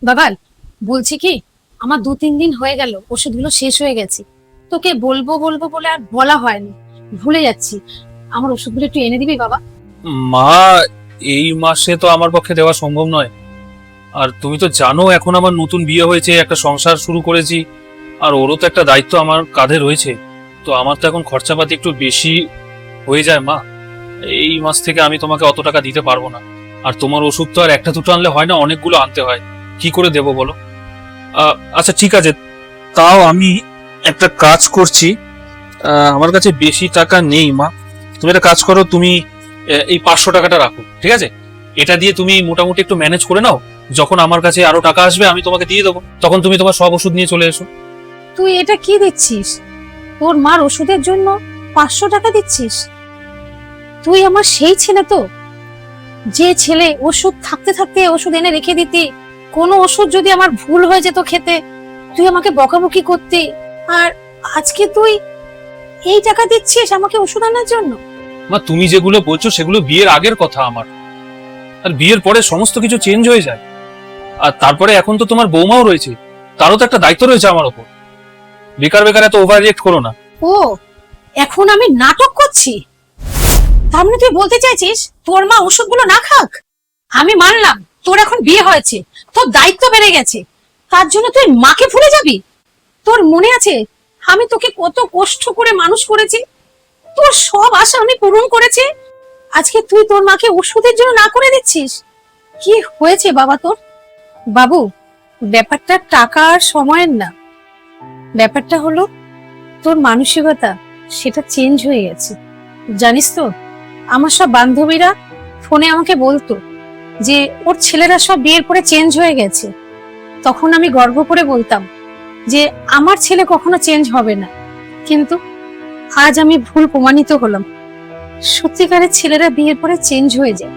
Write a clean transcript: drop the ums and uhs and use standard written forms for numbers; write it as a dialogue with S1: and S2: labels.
S1: বাবাল, বলছি কি, আমার 2-3 দিন হয়ে গেল ওষুধগুলো শেষ হয়ে গেছে। তোকে বলবো বলবো বলে আর বলা হয়নি, ভুলে যাচ্ছি। আমার ওষুধগুলো একটু এনে দিবি বাবা?
S2: মা, এই মাসে তো আমার পক্ষে দেওয়া সম্ভব নয়। আর তুমি তো জানো এখন আমার নতুন বিয়ে হয়েছে, একটা সংসার শুরু করেছি, আর ওরও তো একটা দায়িত্ব আমার কাঁধে রয়েছে। তো আমার তো এখন খরচাপাতি একটু বেশি হয়ে যায় মা। এই মাস থেকে আমি তোমাকে অত টাকা দিতে পারবো না। আর তোমার ওষুধ তো আর একটা দুটো আনলে হয় না, অনেকগুলো আনতে হয়। কি করে দেবো বলো? আচ্ছা ঠিক আছে, তাও আমি একটা কাজ করছি। আমার কাছে বেশি টাকা নেই মা। তুমি একটা কাজ করো, তুমি এই 500 টাকাটা রাখো, ঠিক আছে? এটা দিয়ে তুমি মোটামুটি একটু ম্যানেজ করে নাও। যখন আমার কাছে আরো টাকা আসবে আমি তোমাকে দিয়ে দেবো, তখন তুমি তোমার সব ওষুধ নিয়ে চলে এসো।
S1: তুই এটা কি দিচ্ছিস? তোর মার ওষুধের জন্য 500 টাকা দিচ্ছিস? তুই আমার সেই ছেলে তো, যে ছেলে ওষুধ থাকতে থাকতে ওষুধ এনে রেখে দিতি। কোনো ওষুধ যদি আমার ভুল হয়ে যেত খেতে, তুই আমাকে বকাবকি করতি। আর আজকে তুই এই টাকা দিচ্ছিস আমাকে ওষুধ আনার জন্য?
S2: মা, তুমি যেগুলো বলছো সেগুলো বিয়ের আগের কথা আমার। আর বিয়ের পরে সমস্ত কিছু চেঞ্জ হয়ে যায়। আর তারপরে এখন তো তোমার বৌমাও রয়েছে, তারও তো একটা দায়িত্ব রয়েছে আমার ওপর। বেকার বেকার এত ওভার রিয়েক্ট করো না।
S1: ও, এখন আমি নাটক করছি? তার মানে তুই বলতে চাইছিস তোর মা ওষুধগুলো না খাক? আমি মানলাম তোর এখন বিয়ে হয়েছে, তোর দায়িত্ব বেড়ে গেছে, তার জন্য তুই মাকে ভুলে যাবি? তোর মনে আছে আমি তোকে কত কষ্ট করে মানুষ করেছি? তোর সব আশা আমি পূরণ করেছি, আজকে তুই তোর মাকে ওষুধের জন্য না করে দিচ্ছিস? কি হয়েছে বাবা তোর? বাবু, ব্যাপারটা টাকা আর সময়ের না, ব্যাপারটা হলো তোর মানসিকতা, সেটা চেঞ্জ হয়ে গেছে। জানিস তো, আমার সব বান্ধবীরা ফোনে আমাকে বলতো যে ওর ছেলেরা সব বিয়ের পরে চেঞ্জ হয়ে গেছে। তখন আমি গর্ব করে বলতাম যে আমার ছেলে কখনো চেঞ্জ হবে না। কিন্তু আজ আমি ভুল প্রমাণিত হলাম, সত্যিকারের ছেলেরা বিয়ের পরে চেঞ্জ হয়ে যায়।